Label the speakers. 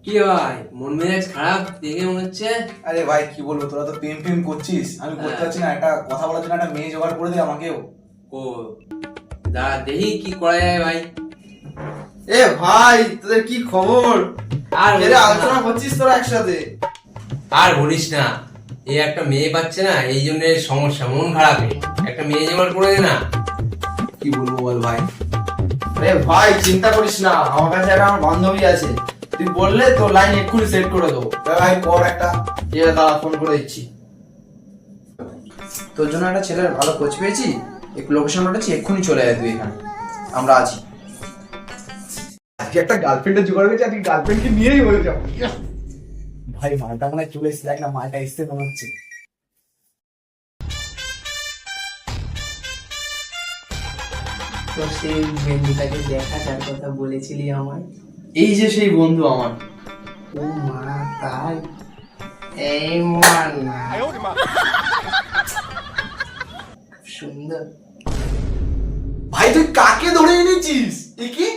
Speaker 1: কি ভাই, মন মেজাজ খারাপ দেখে মনে হচ্ছে।
Speaker 2: আরে ভাই কি বলবো, তোরা তো প্রেম করছিস, আমি করতে পারছি না। একটা কথা বলার জন্য একটা মেয়ে জোগাড় করে দে আমাকেও।
Speaker 1: ও দাঁড়া দেখি কি করা যায় ভাই।
Speaker 3: এ ভাই, তোদের কি খবর?
Speaker 1: আর
Speaker 3: এর আলোচনা করছিস তোরা একসাথে?
Speaker 1: আর বলিস না, এই একটা মেয়ে পাচ্ছে না, এই জন্য সমস্যা, মন খারাপ। একটা মেয়ে জোগাড় করে দে না।
Speaker 2: কি বলবো বল ভাই।
Speaker 3: আরে ভাই চিন্তা করিস না, আমার কাছে একটা আমার বান্ধবী আছে, তুই বললে তোর লাইন এক্ষুনি সেট করে দেবো।
Speaker 2: ভাই কর একটা।
Speaker 3: ঠিক আছে, দাঁড়া ফোন করে দিচ্ছি।
Speaker 4: তোর জন্য একটা ছেলের ভালো কোচ পেয়েছি, একটু লোকেশন পাঠাচ্ছি, এক্ষুনি চলে আয় তুই এখানে, আমরা আছি।
Speaker 2: আজকে একটা গার্লফ্রেন্ডের জোগাড় হয়েছে, আজকে গার্লফ্রেন্ডকে নিয়েই হয়ে যাবো। ভাই মালটা মনে হয় চলে এসছে, দেখ না মালটা এসছে মনে হচ্ছে।
Speaker 5: তো সেই বন্ধুটাকে দেখা, যার কথা বলেছিলি আমার।
Speaker 3: এই যে সেই বন্ধু আমার।
Speaker 5: ও মা, তাই? এই মা না, সুন্দর।
Speaker 2: ভাই তুই কাকে ধরে এনেছিস? এ কি?